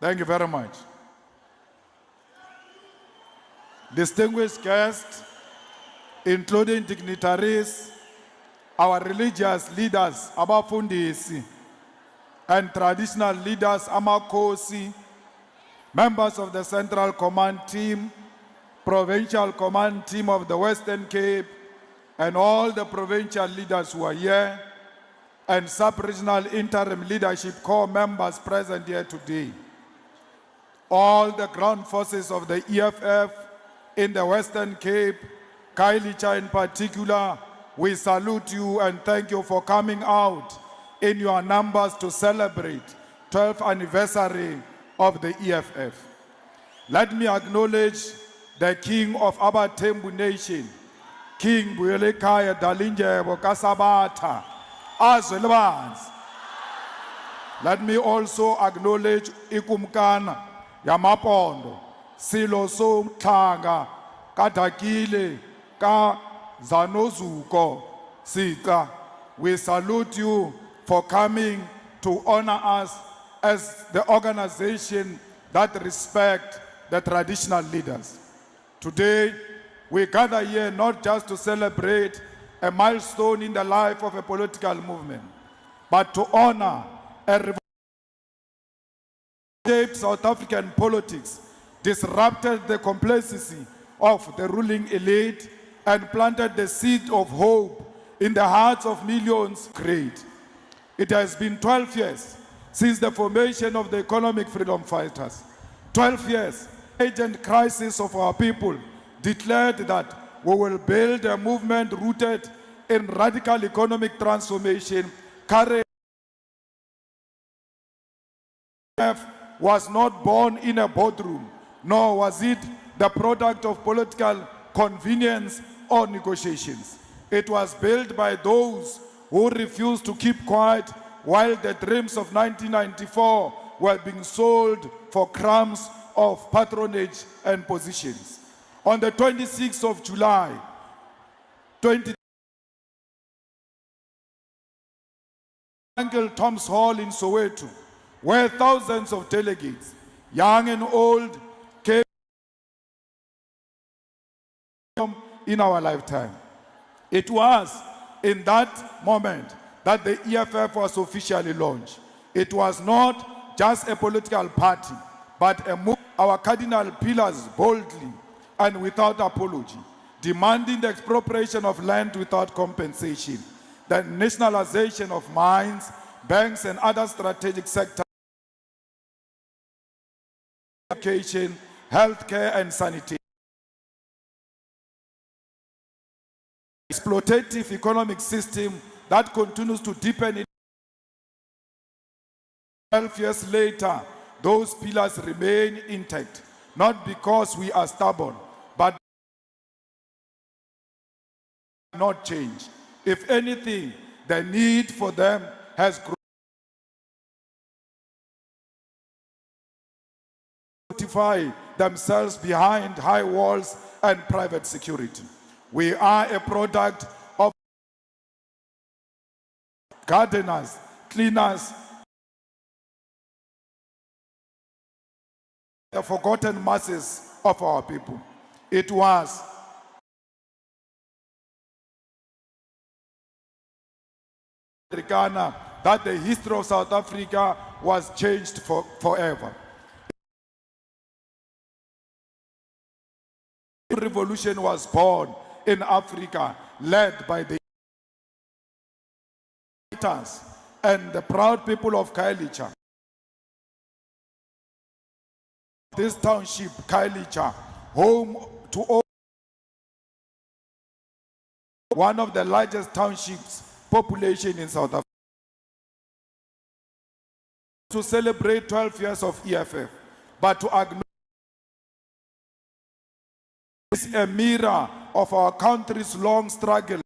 Thank you very much. Distinguished guests, including dignitaries, our religious leaders, abafundisi, and traditional leaders, amakhosi, members of the Central Command Team, Provincial Command Team of the Western Cape, and all the provincial leaders who are here, and Sub-Regional Interim Leadership Corps members present here today. All the ground forces of the EFF in the Western Cape, Khayelitsha in particular, we salute you and thank you for coming out in your numbers to celebrate 12th anniversary of the EFF. Let me acknowledge the King of Abathembu Nation, King Buyelekhaya Dalindyebo Kasabata, Azwelebans. Let me also acknowledge Ikumkana Yamapondo, Silo Somtlanga, Kadakile, Ka Zanozuko, Sita. We salute you for coming to honor us as the organization that respect the traditional leaders. Today, we gather here not just to celebrate a milestone in the life of a political movement, but to honor a revolution that shaped South African politics, disrupted the complacency of the ruling elite, and planted the seed of hope in the hearts of millions. Great. It has been 12 years since the formation of the economic freedom fighters. 12 years, urgent crisis of our people declared that we will build a movement rooted in radical economic transformation. Current EFF was not born in a boardroom, nor was it the product of political convenience or negotiations. It was built by those who refused to keep quiet while the dreams of 1994 were being sold for crumbs of patronage and positions. On the 26th of July, 2020, Uncle Tom's Hall in Soweto, where thousands of delegates, young and old, came in our lifetime. It was in that moment that the EFF was officially launched. It was not just a political party, but a move, our cardinal pillars boldly and without apology, demanding the expropriation of land without compensation, the nationalization of mines, banks, and other strategic sectors, education, healthcare, and sanitation. Exploitative economic system that continues to deepen. 12 years later, those pillars remain intact, not because we are stubborn, but not change. If anything, the need for them has grown. Fortify themselves behind high walls and private security. We are a product of gardeners, cleaners, the forgotten masses of our people. It was that the history of South Africa was changed forever. The revolution was born in Africa, led by the fighters and the proud people of Khayelitsha. This township, Khayelitsha, home to all, one of the largest townships population in South Africa. To celebrate 12 years of EFF, but to acknowledge is a mirror of our country's long struggle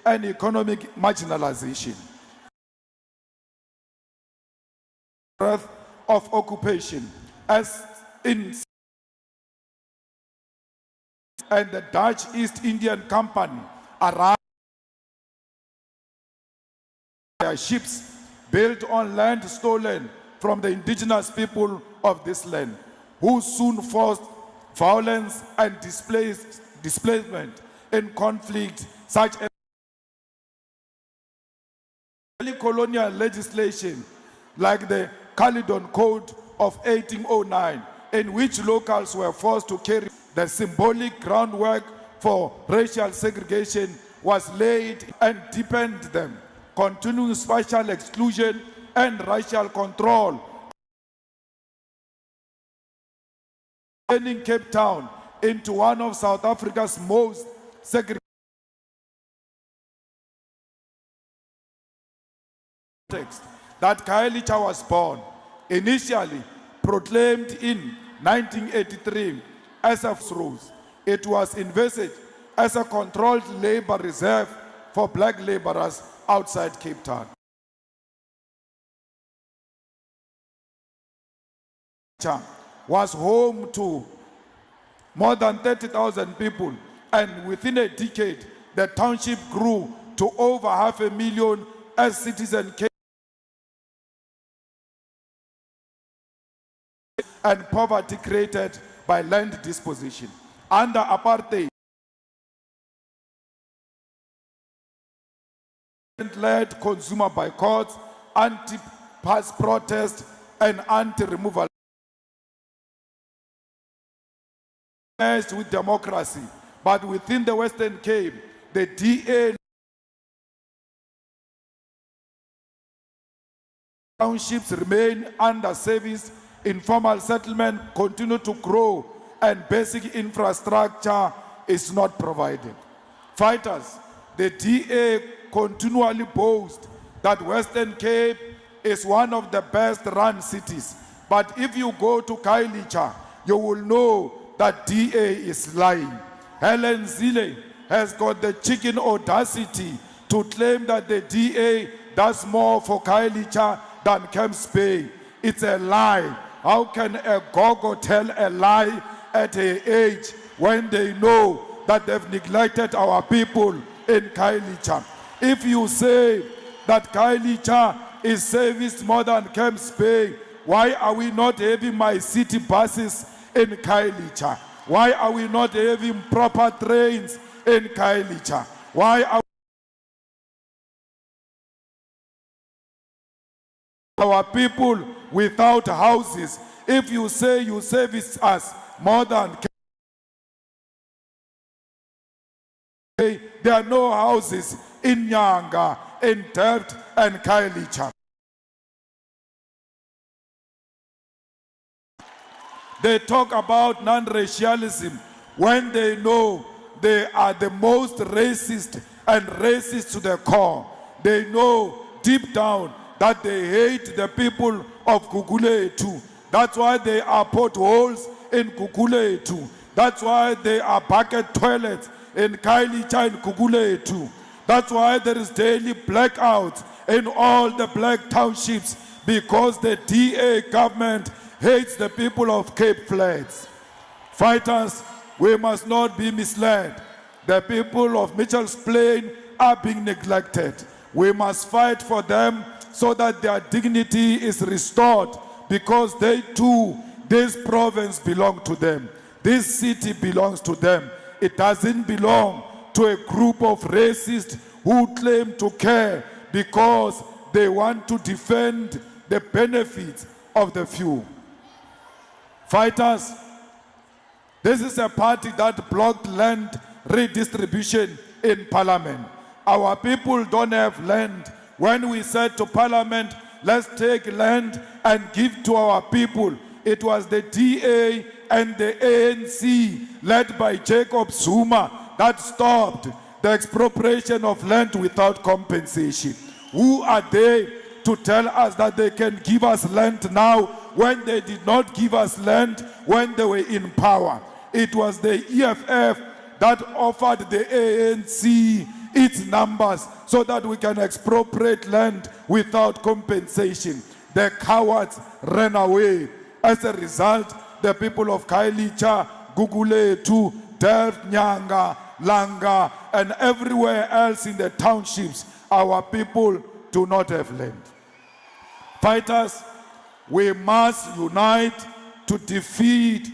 and economic marginalization. Of occupation as in and the Dutch East Indian Company arrived their ships built on land stolen from the indigenous people of this land, who soon forced violence and displacement in conflict such as colonial legislation like the Caledon Code of 1809, in which locals were forced to carry the symbolic groundwork for racial segregation was laid and deepened them, continuing spatial exclusion and racial control. Turning Cape Town into one of South Africa's most segregated that Khayelitsha was born, initially proclaimed in 1983 as a rose. It was envisaged as a controlled labor reserve for black laborers outside Cape Town. Was home to more than 30,000 people, and within a decade, the township grew to over 500,000 as citizens came and poverty created by land disposition. Under apartheid, led consumer boycotts, anti-pass protests, and anti-removal with democracy. But within the Western Cape, the DA townships remain under-serviced, informal settlement continue to grow, and basic infrastructure is not provided. Fighters, the DA continually boast that Western Cape is one of the best run cities. But if you go to Khayelitsha, you will know that DA is lying. Helen Zille has got the chicken audacity to claim that the DA does more for Khayelitsha than Camps Bay. It's a lie. How can a gogo tell a lie at her age when they know that they've neglected our people in Khayelitsha? If you say that Khayelitsha is serviced more than Camps Bay, why are we not having my city buses in Khayelitsha? Why are we not having proper trains in Khayelitsha? Why are our people without houses? If you say you service us more than there are no houses in Nyanga, in Delft, and Khayelitsha. They talk about non-racialism when they know they are the most racist and racist to the core. They know deep down that they hate the people of Gugulethu. That's why there are potholes in Gugulethu. That's why there are bucket toilets in Khayelitsha and Gugulethu. That's why there is daily blackouts in all the black townships, because the DA government hates the people of Cape Flats. Fighters, we must not be misled. The people of Mitchell's Plain are being neglected. We must fight for them so that their dignity is restored, because they too, this province belongs to them. This city belongs to them. It doesn't belong to a group of racists who claim to care because they want to defend the benefits of the few. Fighters, this is a party that blocked land redistribution in Parliament. Our people don't have land. When we said to Parliament, let's take land and give to our people, it was the DA and the ANC, led by Jacob Zuma, that stopped the expropriation of land without compensation. Who are they to tell us that they can give us land now when they did not give us land when they were in power? It was the EFF that offered the ANC its numbers so that we can expropriate land without compensation. The cowards ran away. As a result, the people of Khayelitsha, Gugulethu, Delft, Nyanga, Langa, and everywhere else in the townships, our people do not have land. Fighters, we must unite to defeat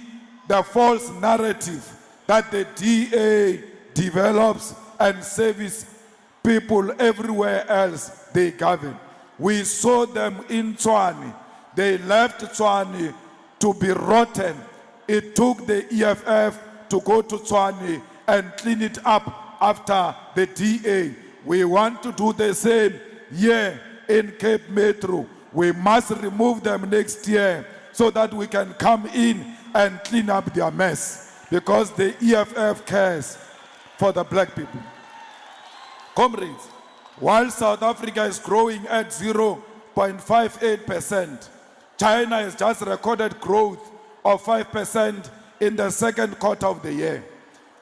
the false narrative that the DA develops and service people everywhere else they govern. We saw them in Tshwane. They left Tshwane to be rotten. It took the EFF to go to Tshwane and clean it up after the DA. We want to do the same here in Cape Metro. We must remove them next year so that we can come in and clean up their mess, because the EFF cares for the black people. Comrades, while South Africa is growing at 0.58%, China has just recorded growth of 5% in the second quarter of the year.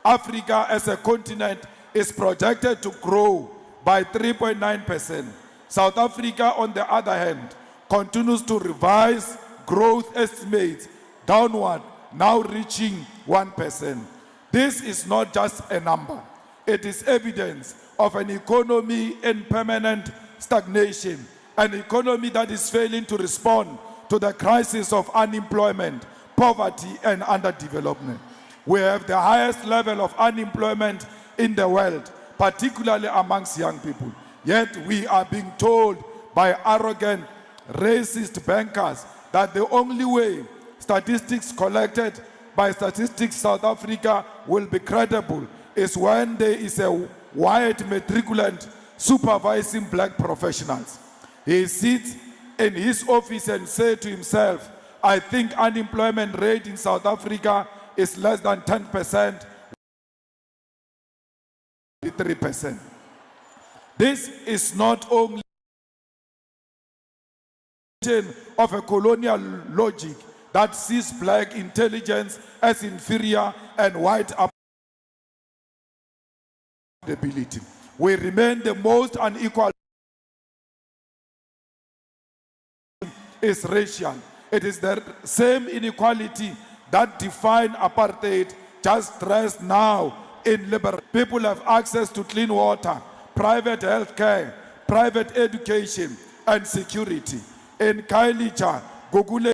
Africa as a continent is projected to grow by 3.9%. South Africa, on the other hand, continues to revise growth estimates downward, now reaching 1%. This is not just a number. It is evidence of an economy in permanent stagnation, an economy that is failing to respond to the crisis of unemployment, poverty, and underdevelopment. We have the highest level of unemployment in the world, particularly amongst young people. Yet we are being told by arrogant, racist bankers that the only way statistics collected by Statistics South Africa will be credible is when there is a white matriculant supervising black professionals. He sits in his office and says to himself, I think unemployment rate in South Africa is less than 10%, 3%. This is not only of a colonial logic that sees black intelligence as inferior and white ability. We remain the most unequal. Is racial. It is the same inequality that defined apartheid, just stressed now in liberal. People have access to clean water, private health care, private education, and security. In Khayelitsha, Google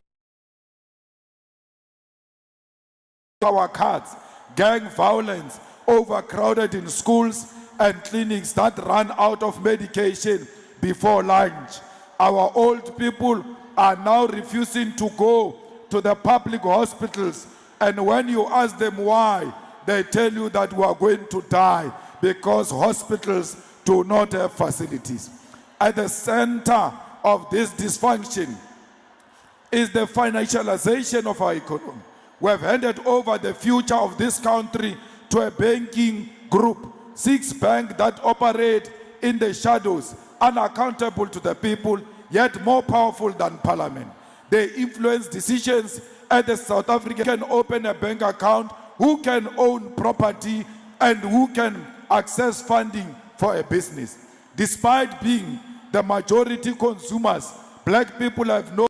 our cards, gang violence, overcrowded in schools, and clinics that run out of medication before lunch. Our old people are now refusing to go to the public hospitals, and when you ask them why, they tell you that we are going to die because hospitals do not have facilities. At the center of this dysfunction is the financialization of our economy. We have handed over the future of this country to a banking group, 6 banks that operate in the shadows, unaccountable to the people, yet more powerful than parliament. They influence decisions at the South African can open a bank account, who can own property, and who can access funding for a business. Despite being the majority consumers, black people have no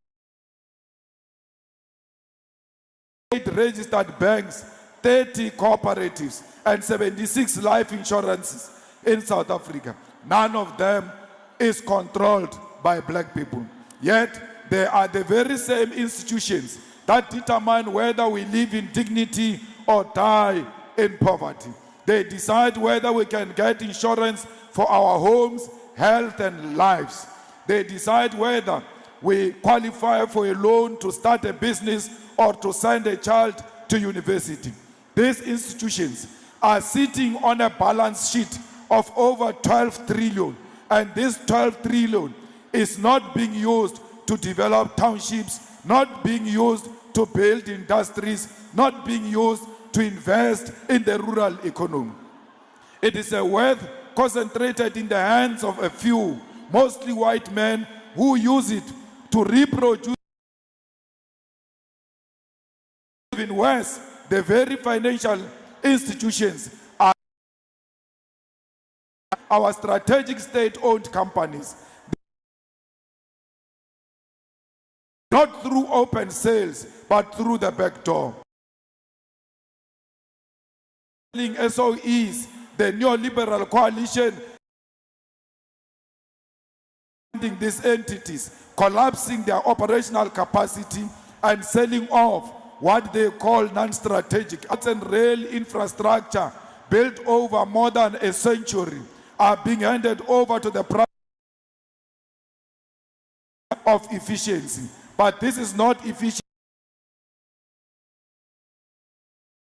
registered banks, 30 cooperatives, and 76 life insurances in South Africa. None of them is controlled by black people. Yet, they are the very same institutions that determine whether we live in dignity or die in poverty. They decide whether we can get insurance for our homes, health, and lives. They decide whether we qualify for a loan to start a business or to send a child to university. These institutions are sitting on a balance sheet of over 12 trillion, and this 12 trillion is not being used to develop townships, not being used to build industries, not being used to invest in the rural economy. It is a wealth concentrated in the hands of a few, mostly white men, who use it to reproduce. Even worse, the very financial institutions are our strategic state-owned companies. Not through open sales, but through the back door. SOEs, the neoliberal coalition, these entities collapsing their operational capacity and selling off what they call non-strategic arts and rail infrastructure built over more than a century are being handed over to the private of efficiency. But this is not efficient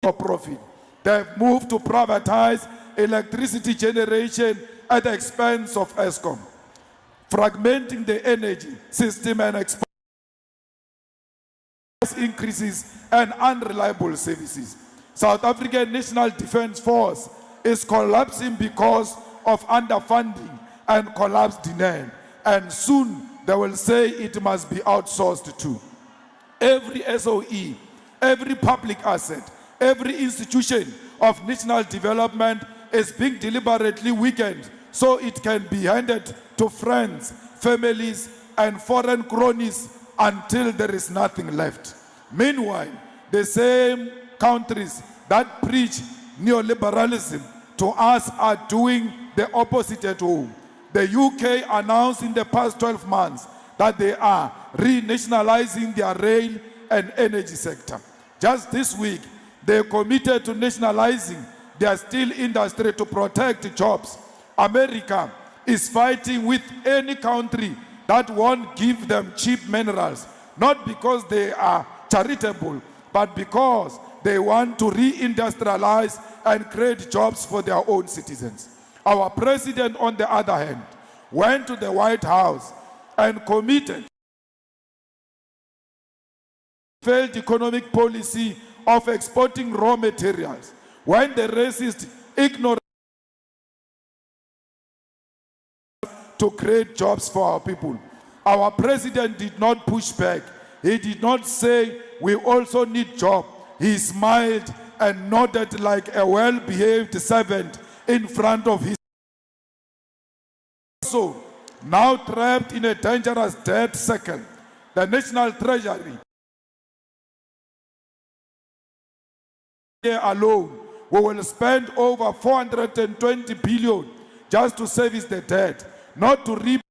for profit. They've moved to privatize electricity generation at the expense of ESCOM, fragmenting the energy system and increases and unreliable services. South African National Defence Force is collapsing because of underfunding and collapse demand, and soon they will say it must be outsourced too. Every SOE, every public asset, every institution of national development is being deliberately weakened so it can be handed to friends, families, and foreign cronies until there is nothing left. Meanwhile, the same countries that preach neoliberalism to us are doing the opposite at home. The UK announced in the past 12 months that they are renationalizing their rail and energy sector. Just this week, they committed to nationalizing their steel industry to protect jobs. America is fighting with any country that won't give them cheap minerals, not because they are charitable, but because they want to reindustrialize and create jobs for their own citizens. Our president, on the other hand, went to the White House and committed failed economic policy of exporting raw materials when the racist ignorance to create jobs for our people. Our president did not push back. He did not say we also need jobs. He smiled and nodded like a well-behaved servant in front of his. So, now trapped in a dangerous dead circle, the National Treasury alone, we will spend over 420 billion just to service the debt, not to repay.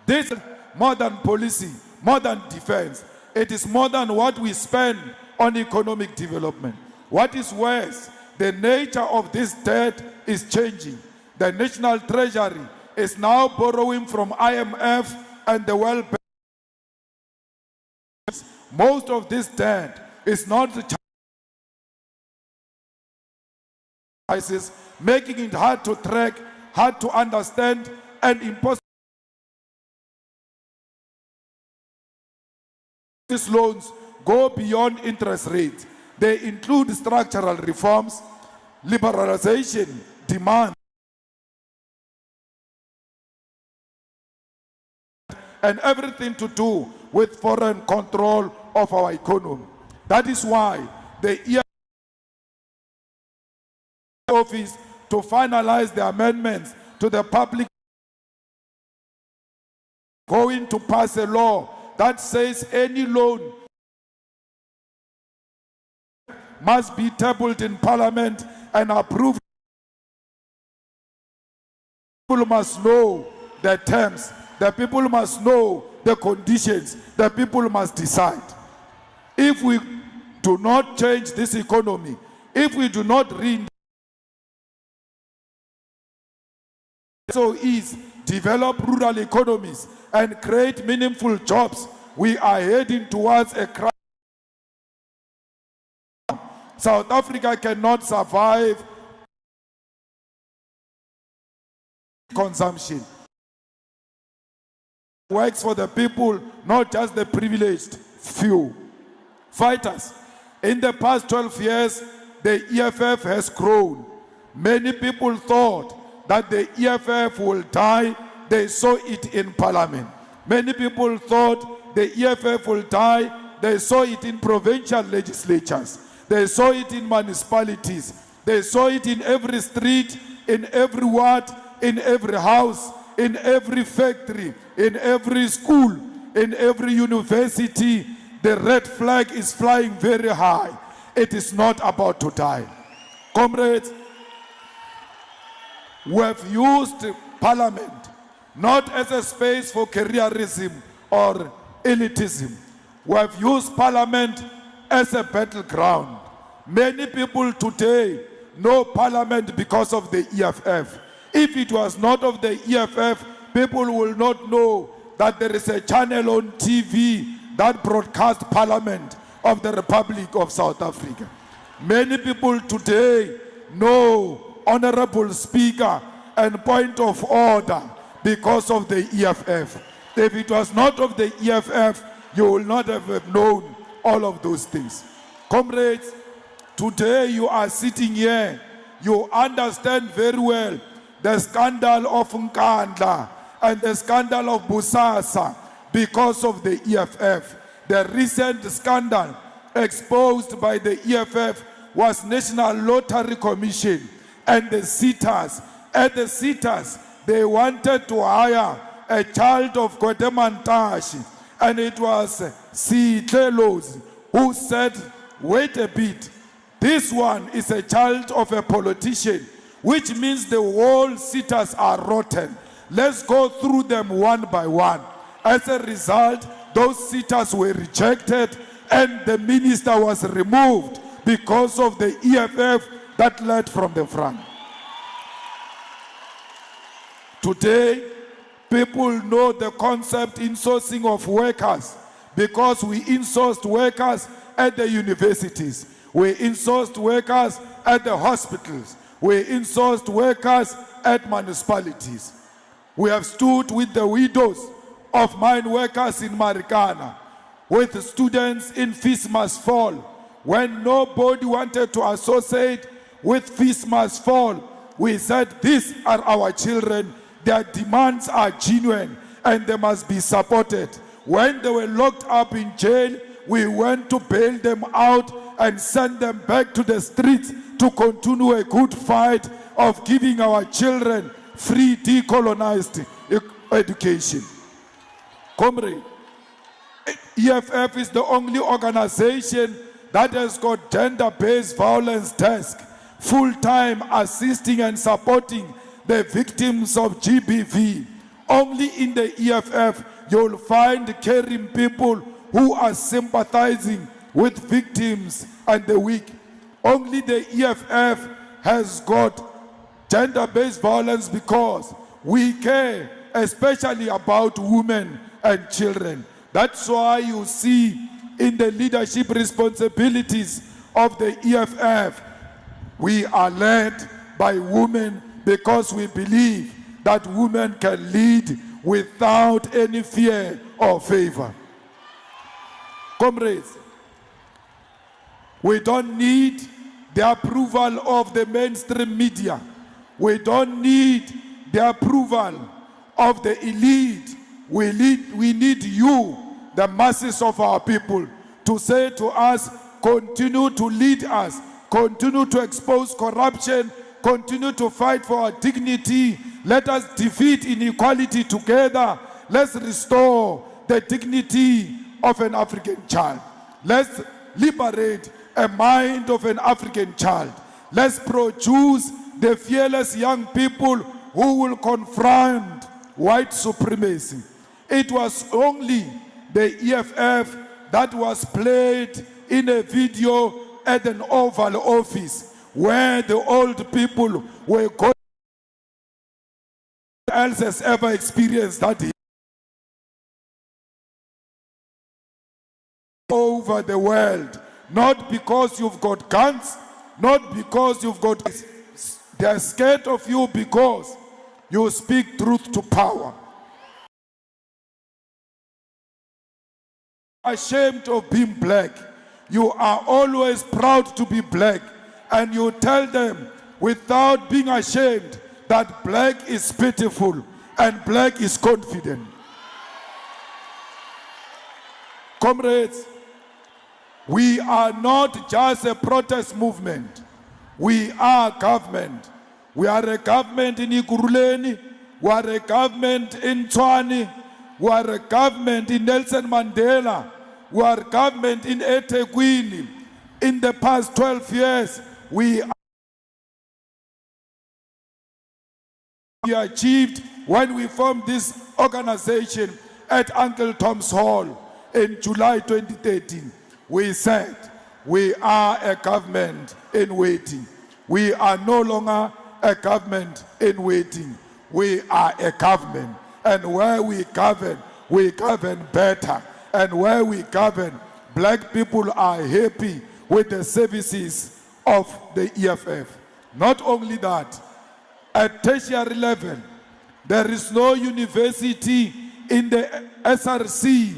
This is more than policy, more than defense. It is more than what we spend on economic development. What is worse, the nature of this debt is changing. The National Treasury is now borrowing from IMF and the World Bank. Most of this debt is not the crisis, making it hard to track, hard to understand, and impossible. These loans go beyond interest rates. They include structural reforms, liberalization, demand, and everything to do with foreign control of our economy. That is why the EFF office to finalize the amendments to the public going to pass a law that says any loan must be tabled in Parliament and approved. People must know the terms. The people must know the conditions. The people must decide. If we do not change this economy, if we do not SOEs, develop rural economies, and create meaningful jobs, we are heading towards a crisis. South Africa cannot survive consumption. Works for the people, not just the privileged few. Fighters, in the past 12 years, the EFF has grown. Many people thought that the EFF will die. They saw it in Parliament. Many people thought the EFF will die. They saw it in provincial legislatures. They saw it in municipalities. They saw it in every street, in every ward, in every house, in every factory, in every school, in every university. The red flag is flying very high. It is not about to die. Comrades, we have used Parliament not as a space for careerism or elitism. We have used Parliament as a battleground. Many people today know Parliament because of the EFF. If it was not of the EFF, people will not know that there is a channel on TV that broadcasts Parliament of the Republic of South Africa. Many people today know Honorable Speaker and point of order because of the EFF. If it was not of the EFF, you will not have known all of those things. Comrades, today you are sitting here, you understand very well the scandal of Nkandla and the scandal of Busasa because of the EFF. The recent scandal exposed by the EFF was National Lottery Commission and the sitters. At the sitters, they wanted to hire a child of Kotemantashi, and it was Sitlelos who said, wait a bit, this one is a child of a politician, which means the whole sitters are rotten. Let's go through them one by one. As a result, those sitters were rejected and the minister was removed because of the EFF that led from the front. Today, people know the concept insourcing of workers because we insourced workers at the universities. We insourced workers at the hospitals. We insourced workers at municipalities. We have stood with the widows of mine workers in Marikana, with students in Fees Must Fall. When nobody wanted to associate with Fees Must Fall, we said, these are our children, their demands are genuine and they must be supported. When they were locked up in jail, we went to bail them out and send them back to the streets to continue a good fight of giving our children free decolonized education. Comrade, EFF is the only organization that has got gender-based violence desk, full-time assisting and supporting the victims of GBV. Only in the EFF you'll find caring people who are sympathizing with victims and the weak. Only the EFF has got gender-based violence because we care especially about women and children. That's why you see in the leadership responsibilities of the EFF, we are led by women because we believe that women can lead without any fear or favor. Comrades, we don't need the approval of the mainstream media. We don't need the approval of the elite. We need you, the masses of our people, to say to us, continue to lead us, continue to expose corruption, continue to fight for our dignity. Let us defeat inequality together. Let's restore the dignity of an African child. Let's liberate a mind of an African child. Let's produce the fearless young people who will confront white supremacy. It was only the EFF that was played in a video at an Oval Office where the old people were going. No one else has ever experienced that over the world. Not because you've got guns, not because you've got... They're scared of you because you speak truth to power. Ashamed of being black. You are always proud to be black. And you tell them without being ashamed that black is pitiful and black is confident. Comrades, we are not just a protest movement. We are government. We are a government in Ikuruleni. We are a government in Tshwane. We are a government in Nelson Mandela. We are government in eThekwini. In the past 12 years, we achieved when we formed this organization at Uncle Tom's Hall in July 2013, we said, we are a government in waiting. We are no longer a government in waiting. We are a government. And where we govern better. And where we govern, black people are happy with the services of the EFF. Not only that, at tertiary level, there is no university in the SRC.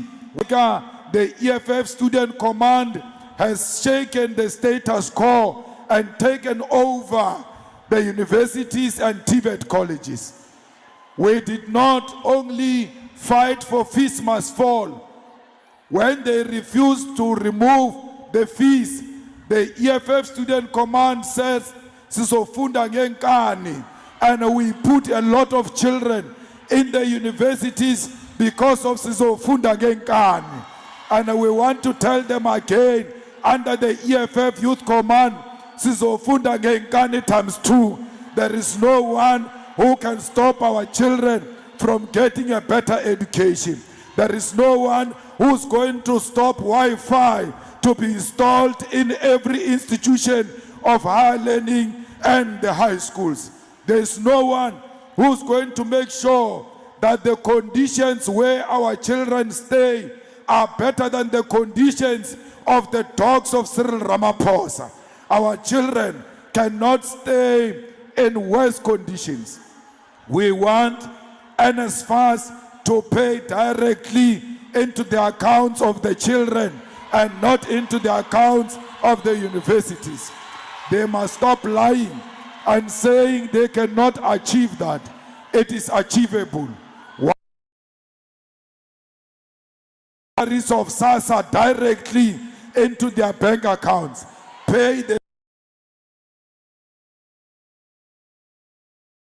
The EFF Student Command has shaken the status quo and taken over the universities and TVET colleges. We did not only fight for fees must fall. When they refused to remove the fees, the EFF Student Command says, "Sizofunda ngenkani," and we put a lot of children in the universities because of Sizofunda ngenkani. And we want to tell them again, under the EFF Youth Command, Sizofunda ngenkani ×2. There is no one who can stop our children from getting a better education. There is no one who's going to stop Wi-Fi to be installed in every institution of higher learning and the high schools. There is no one who's going to make sure that the conditions where our children stay are better than the conditions of the dogs of Cyril Ramaphosa. Our children cannot stay in worse conditions. We want NSFAS to pay directly into the accounts of the children and not into the accounts of the universities. They must stop lying and saying they cannot achieve that. It is achievable. Of SASSA directly into their bank accounts. Pay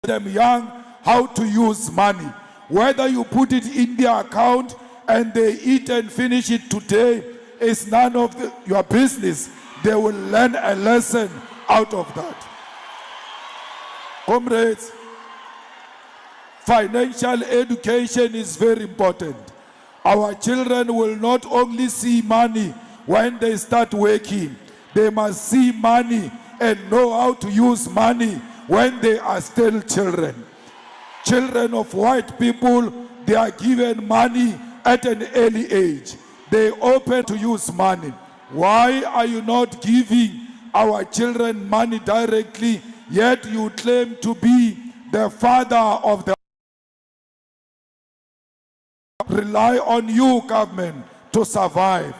them young how to use money. Whether you put it in their account and they eat and finish it today is none of your business. They will learn a lesson out of that. Comrades, financial education is very important. Our children will not only see money when they start working, they must see money and know how to use money when they are still children. Children of white people, they are given money at an early age. They open to use money. Why are you not giving our children money directly, yet you claim to be the father of the rely on you, government, to survive?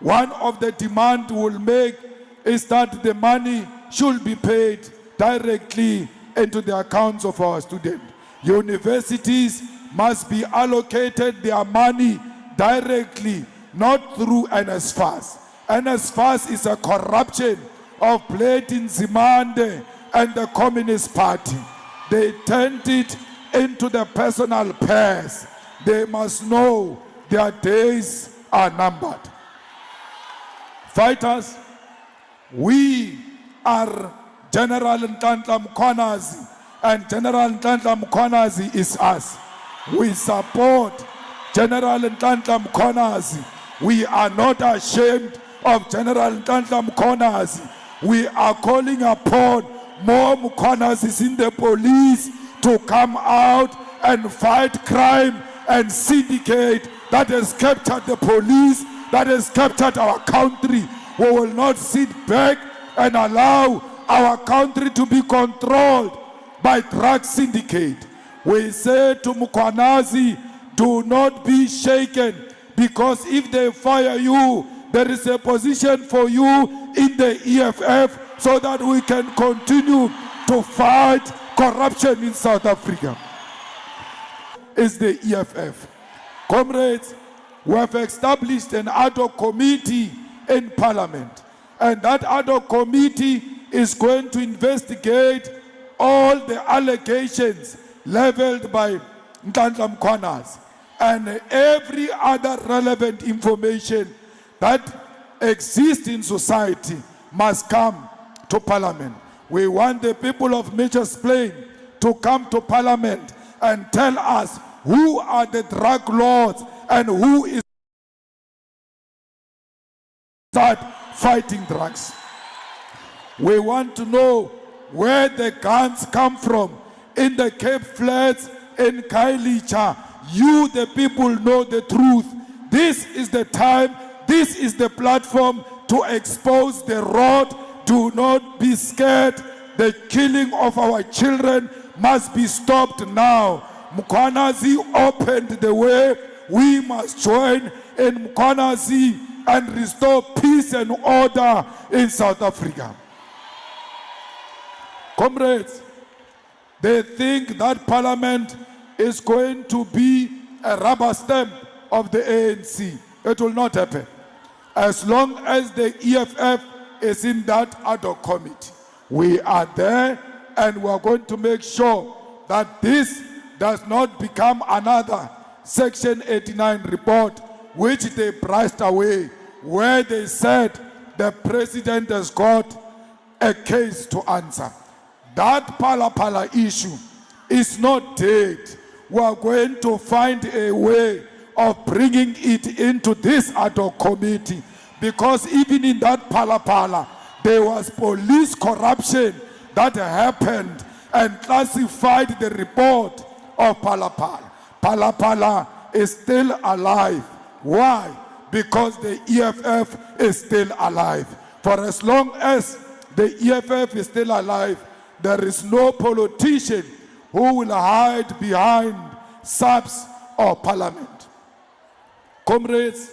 One of the demands we'll make is that the money should be paid directly into the accounts of our students. Universities must be allocated their money directly, not through NSFAS. NSFAS is a corruption of Platin Zimande and the Communist Party. They turned it into the personal purse. They must know their days are numbered. Fighters, we are General Ntantla Mkhwanazi, and General Ntantla Mkhwanazi is us. We support General Ntantla Mkhwanazi. We are not ashamed of General Ntantla Mkhwanazi. We are calling upon more Mkhwanazis in the police to come out and fight crime and syndicate that has captured the police, that has captured our country. We will not sit back and allow our country to be controlled by drug syndicate. We say to Mkhwanazi, do not be shaken, because if they fire you, there is a position for you in the EFF so that we can continue to fight corruption in South Africa. Is the EFF. Comrades, we have established an ad hoc committee in Parliament, and that ad hoc committee is going to investigate all the allegations leveled by Ntantla Mkhwanazi and every other relevant information that exists in society must come to Parliament. We want the people of Mitchells Plain to come to Parliament and tell us who are the drug lords and who is start fighting drugs. We want to know where the guns come from in the Cape Flats, in Khayelitsha. You, the people, know the truth. This is the time, this is the platform to expose the rot. Do not be scared. The killing of our children must be stopped now. Mkhwanazi opened the way. We must join in Mkhwanazi and restore peace and order in South Africa. Comrades, they think that Parliament is going to be a rubber stamp of the ANC. It will not happen. As long as the EFF is in that ad hoc committee, we are there, and we are going to make sure that this does not become another Section 89 report which they brushed away, where they said the president has got a case to answer. That Pala issue is not dead. We are going to find a way of bringing it into this ad hoc committee, because even in that Pala, there was police corruption that happened and classified the report of Pala. Pala is still alive. Why? Because the EFF is still alive. For as long as the EFF is still alive, there is no politician who will hide behind SAPS or Parliament. Comrades,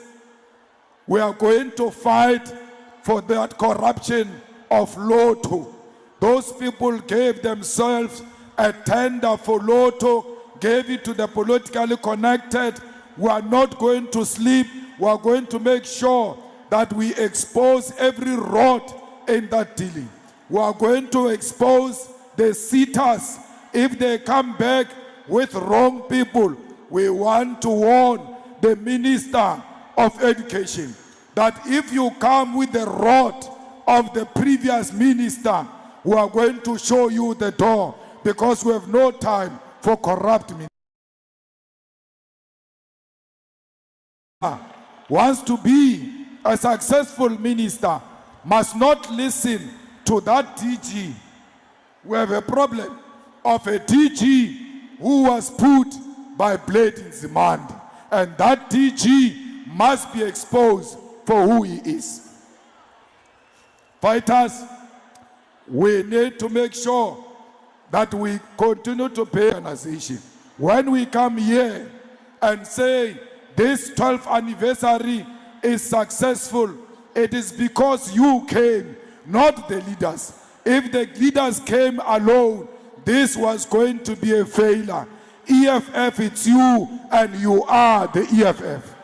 we are going to fight for that corruption of Lotto. Those people gave themselves a tender for Lotto, gave it to the politically connected. We are not going to sleep. We are going to make sure that we expose every rot in that dealing. We are going to expose the sitters. If they come back with wrong people, we want to warn the Minister of Education that if you come with the rot of the previous minister, we are going to show you the door, because we have no time for corrupt ministers. Wants to be a successful minister must not listen to that DG. We have a problem of a DG who was put by Blade in Zimandi, and that DG must be exposed for who he is. Fighters, we need to make sure that we continue to pay organization. When we come here and say this 12th anniversary is successful, it is because you came, not the leaders. If the leaders came alone, this was going to be a failure. EFF, it's you, and you are the EFF.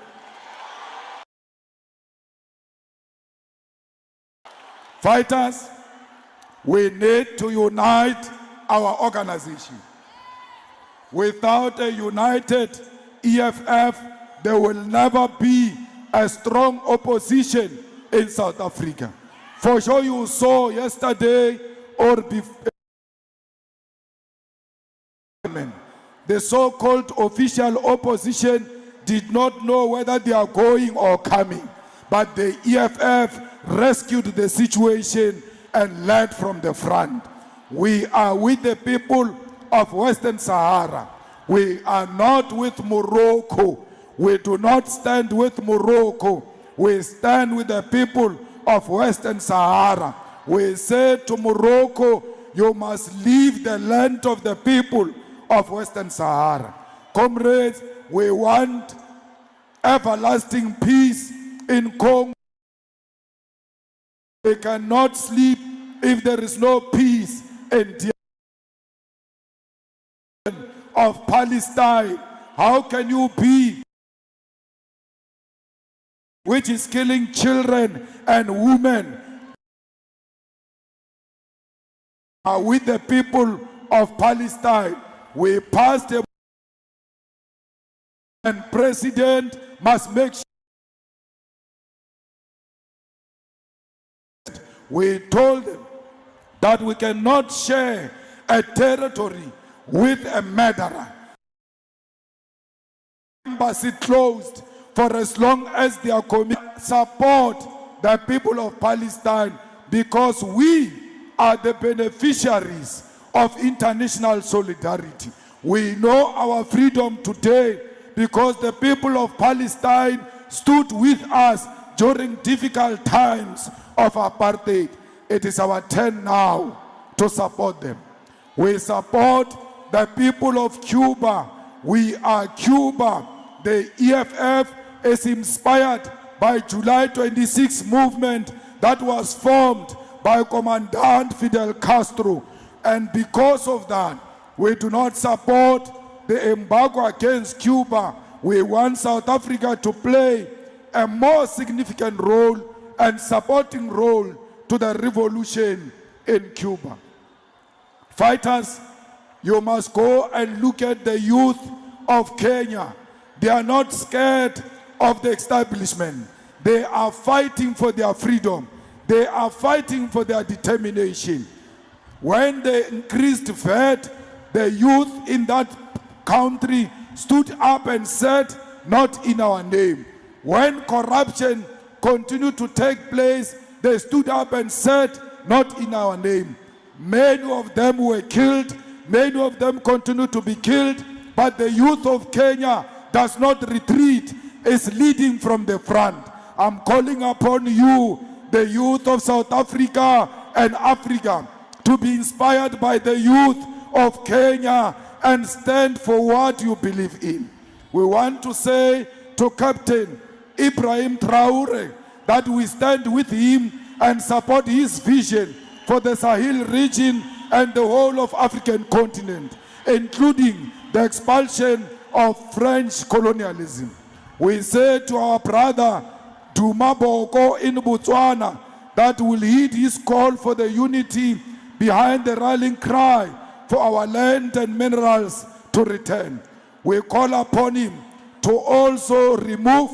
Fighters, we need to unite our organization. Without a united EFF, there will never be a strong opposition in South Africa. For sure you saw yesterday or before, the so-called official opposition did not know whether they are going or coming, but the EFF rescued the situation and led from the front. We are with the people of Western Sahara. We are not with Morocco. We do not stand with Morocco. We stand with the people of Western Sahara. We say to Morocco, you must leave the land of the people of Western Sahara. Comrades, we want everlasting peace in Congo. We cannot sleep if there is no peace in the of Palestine. How can you be which is killing children and women with the people of Palestine? We passed a and president must make sure. We told them that we cannot share a territory with a murderer. embassy closed for as long as they are support the people of Palestine, because we are the beneficiaries of international solidarity. We know our freedom today because the people of Palestine stood with us during difficult times of apartheid. It is our turn now to support them. We support the people of Cuba. We are Cuba. The EFF is inspired by July 26 movement that was formed by Commandant Fidel Castro. And because of that, we do not support the embargo against Cuba. We want South Africa to play a more significant role and supporting role to the revolution in Cuba. Fighters, you must go and look at the youth of Kenya. They are not scared of the establishment. They are fighting for their freedom. They are fighting for their determination. When they increased VAT, the youth in that country stood up and said, "Not in our name." When corruption continued to take place, they stood up and said, "Not in our name." Many of them were killed. Many of them continue to be killed. But the youth of Kenya does not retreat. It's leading from the front. I'm calling upon you, the youth of South Africa and Africa, to be inspired by the youth of Kenya and stand for what you believe in. We want to say to Captain Ibrahim Traore that we stand with him and support his vision for the Sahel region and the whole of African continent, including the expulsion of French colonialism. We say to our brother Duma Boko in Botswana that will heed his call for the unity behind the rallying cry for our land and minerals to return. We call upon him to also remove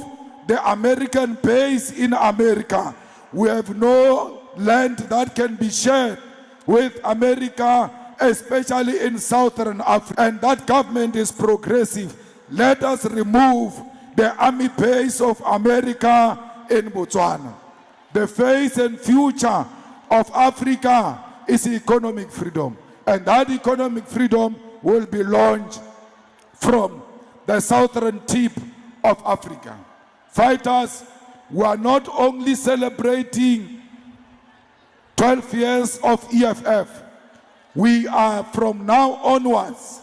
the American base in America. We have no land that can be shared with America, especially in Southern Africa, and that government is progressive. Let us remove the army base of America in Botswana. The face and future of Africa is economic freedom, and that economic freedom will be launched from the southern tip of Africa. Fighters, we are not only celebrating 12 years of EFF, we are from now onwards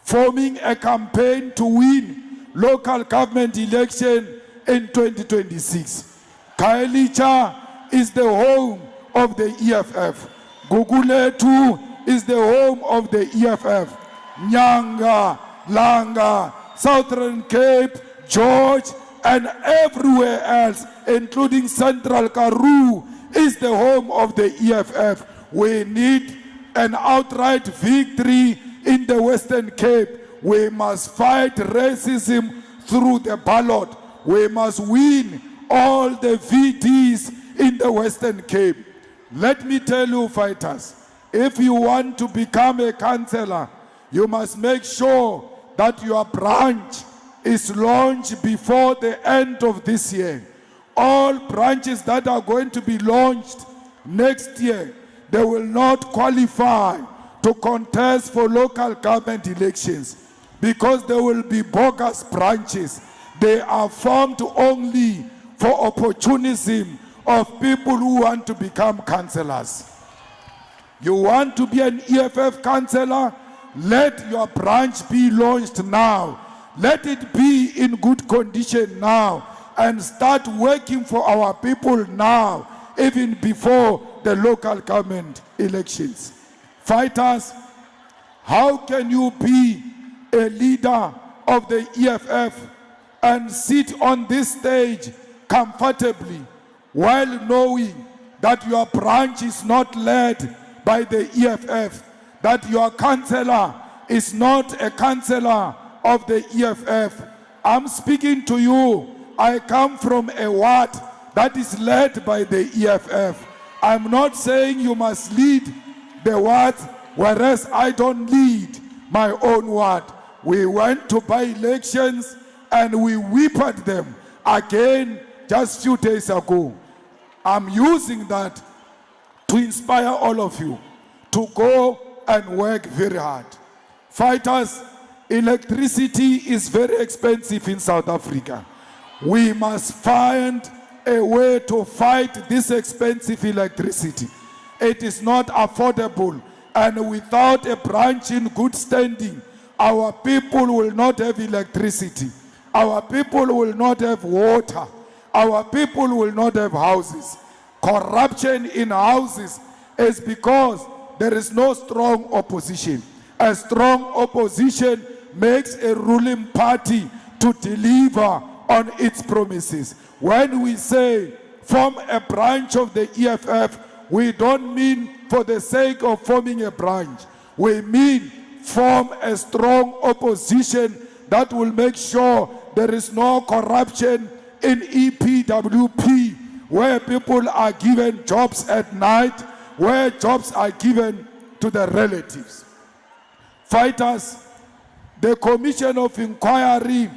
forming a campaign to win local government election in 2026. Khayelitsha is the home of the EFF. Gugulethu is the home of the EFF. Nyanga, Langa, Southern Cape, George, and everywhere else, including Central Karoo, is the home of the EFF. We need an outright victory in the Western Cape. We must fight racism through the ballot. We must win all the VTs in the Western Cape. Let me tell you, fighters, if you want to become a councillor, you must make sure that your branch is launched before the end of this year. All branches that are going to be launched next year, they will not qualify to contest for local government elections because they will be bogus branches. They are formed only for opportunism of people who want to become councillors. You want to be an EFF councillor? Let your branch be launched now. Let it be in good condition now and start working for our people now, even before the local government elections. Fighters, how can you be a leader of the EFF and sit on this stage comfortably while knowing that your branch is not led by the EFF, that your councillor is not a councillor of the EFF? I'm speaking to you. I come from a ward that is led by the EFF. I'm not saying you must lead the ward, whereas I don't lead my own ward. We went to by-elections and we whipped them again just few days ago. I'm using that to inspire all of you to go and work very hard. Fighters, electricity is very expensive in South Africa. We must find a way to fight this expensive electricity. It is not affordable, and without a branch in good standing, our people will not have electricity. Our people will not have water. Our people will not have houses. Corruption in houses is because there is no strong opposition. A strong opposition makes a ruling party to deliver on its promises. When we say form a branch of the EFF, we don't mean for the sake of forming a branch. We mean form a strong opposition that will make sure there is no corruption in EPWP, where people are given jobs at night, where jobs are given to their relatives. Fighters, the Commission of Inquiry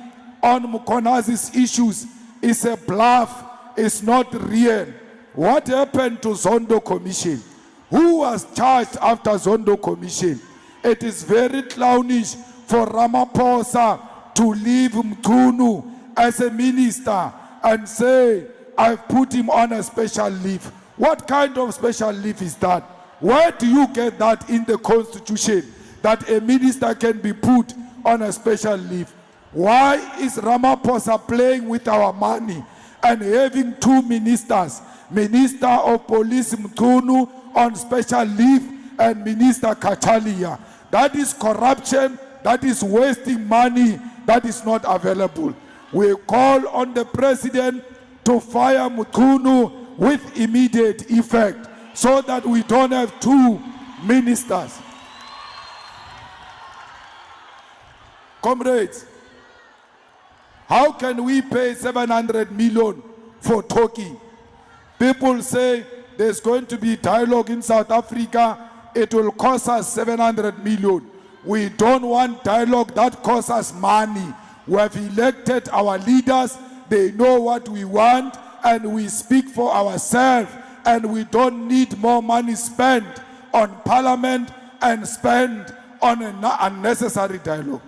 on Mkonazi's issues is a bluff, it's not real. What happened to Zondo Commission? Who was charged after Zondo Commission? It is very clownish for Ramaphosa to leave Mkhunu as a minister and say, I've put him on a special leave. What kind of special leave is that? Where do you get that in the Constitution, that a minister can be put on a special leave? Why is Ramaphosa playing with our money and having two ministers, Minister of Police Mkhunu on special leave and Minister Katalia? That is corruption, that is wasting money, that is not available. We call on the president to fire Mkhunu with immediate effect so that we don't have two ministers. Comrades, how can we pay 700 million for talking? People say there's going to be dialogue in South Africa. It will cost us 700 million. We don't want dialogue that costs us money. We have elected our leaders. They know what we want, and we speak for ourselves, and we don't need more money spent on parliament and spent on an unnecessary dialogue.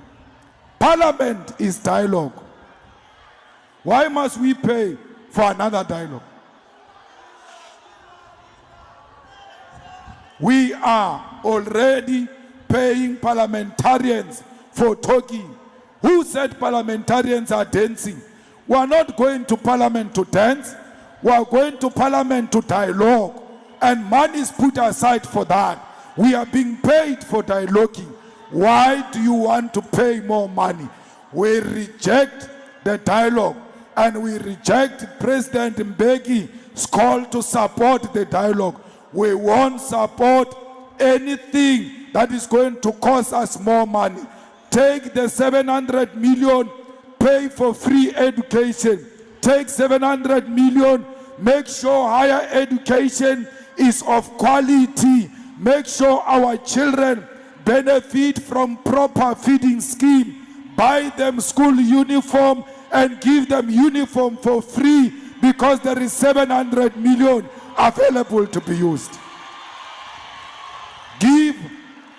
Parliament is dialogue. Why must we pay for another dialogue? We are already paying parliamentarians for talking. Who said parliamentarians are dancing? We are not going to parliament to dance. We are going to parliament to dialogue. And money is put aside for that. We are being paid for dialoguing. Why do you want to pay more money? We reject the dialogue, and we reject President Mbeki's call to support the dialogue. We won't support anything that is going to cost us more money. Take the 700 million, pay for free education. Take 700 million, make sure higher education is of quality. Make sure our children benefit from proper feeding scheme. Buy them school uniform and give them uniform for free, because there is 700 million available to be used. Give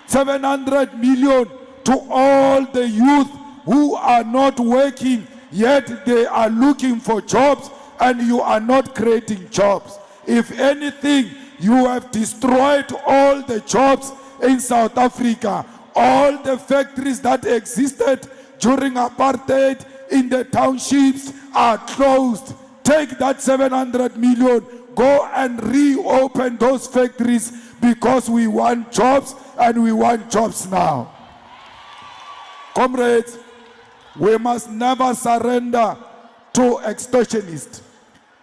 700 million to all the youth who are not working, yet they are looking for jobs, and you are not creating jobs. If anything, you have destroyed all the jobs in South Africa. All the factories that existed during apartheid in the townships are closed. Take that 700 million, go and reopen those factories, because we want jobs, and we want jobs now. Comrades, we must never surrender to extortionists.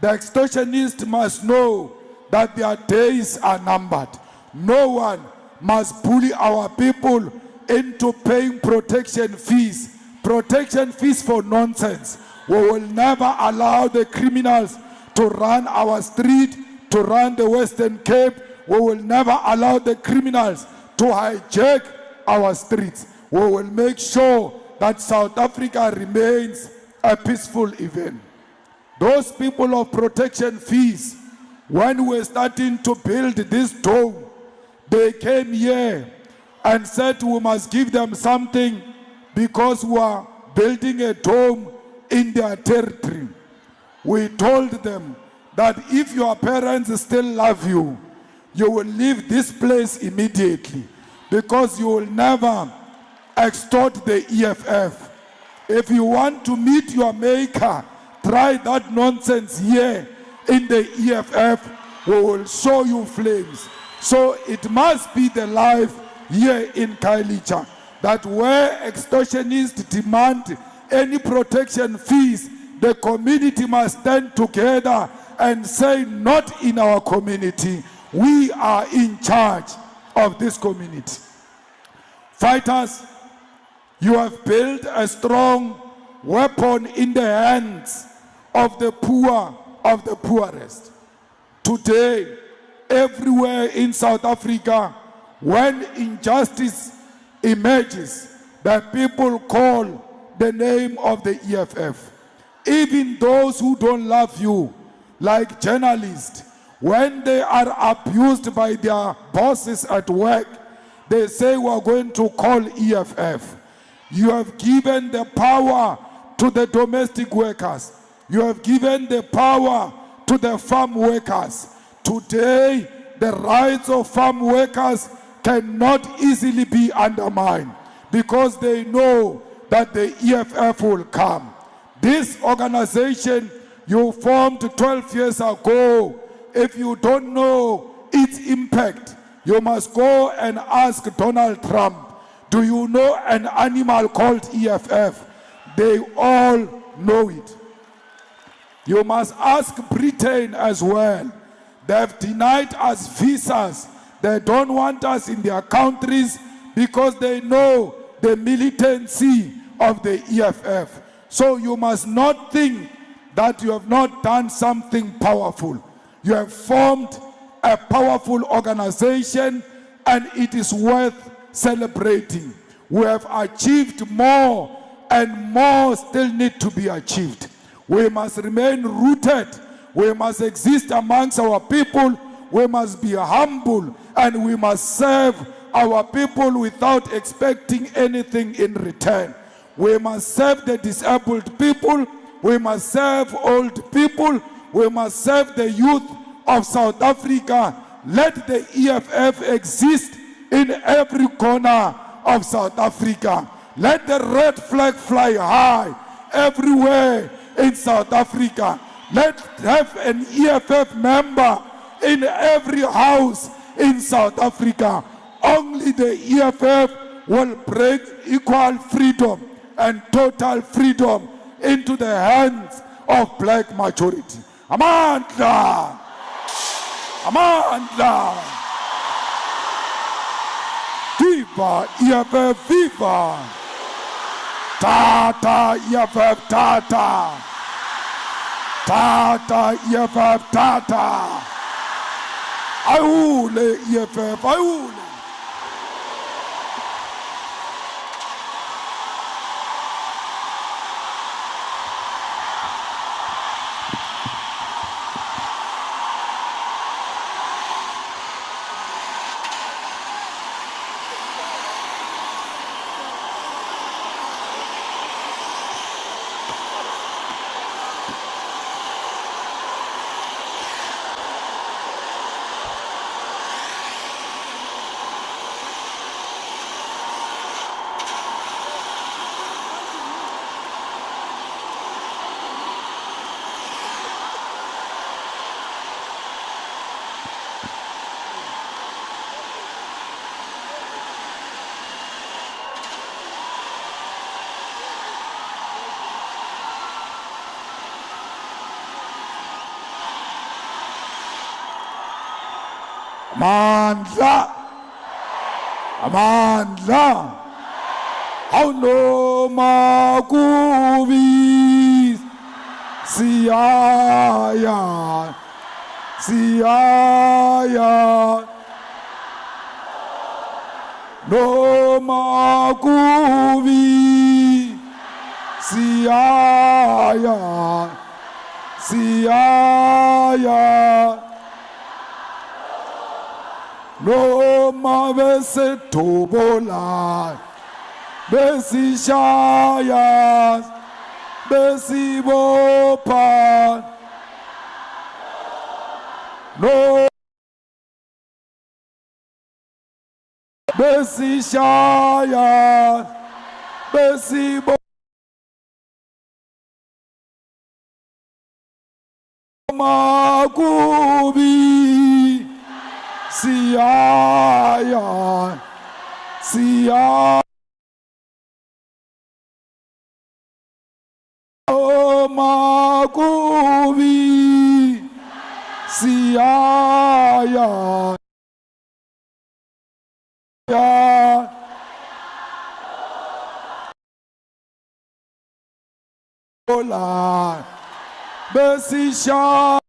The extortionists must know that their days are numbered. No one must bully our people into paying protection fees. Protection fees for nonsense. We will never allow the criminals to run our street, to run the Western Cape. We will never allow the criminals to hijack our streets. We will make sure that South Africa remains a peaceful event. Those people of protection fees, when we were starting to build this dome, they came here and said we must give them something because we are building a dome in their territory. We told them that if your parents still love you, you will leave this place immediately because you will never extort the EFF. If you want to meet your maker, try that nonsense here in the EFF. We will show you flames. So it must be the life here in Khayelitsha that where extortionists demand any protection fees, the community must stand together and say, not in our community. We are in charge of this community. Fighters, you have built a strong weapon in the hands of the poor, of the poorest. Today, everywhere in South Africa, when injustice emerges, that people call the name of the EFF. Even those who don't love you, like journalists, when they are abused by their bosses at work, they say we are going to call EFF. You have given the power to the domestic workers. You have given the power to the farm workers. Today, the rights of farm workers cannot easily be undermined because they know that the EFF will come. This organization you formed 12 years ago, if you don't know its impact, you must go and ask Donald Trump, do you know an animal called EFF? They all know it. You must ask Britain as well. They have denied us visas. They don't want us in their countries because they know the militancy of the EFF. So you must not think that you have not done something powerful. You have formed a powerful organization and it is worth celebrating. We have achieved more and more still need to be achieved. We must remain rooted. We must exist amongst our people. We must be humble and we must serve our people without expecting anything in return. We must serve the disabled people. We must serve old people. We must serve the youth of South Africa. Let the EFF exist in every corner of South Africa. Let the red flag fly high everywhere in South Africa. Let's have an EFF member in every house in South Africa. Only the EFF will bring equal freedom and total freedom into the hands of black majority. Amandla! Amandla! Viva EFF, viva! Tata EFF, tata! Tata EFF, tata! Aule EFF, aule! Amandla, amandla, awunoma kubi, siyaya, siyaya, noma kubi, Siyaya, siyaya, noma besethobola, besishaya, besibopha, no besishaya, besibopha. Makubi siyaya siyaya makubi siyaya ya ola besisha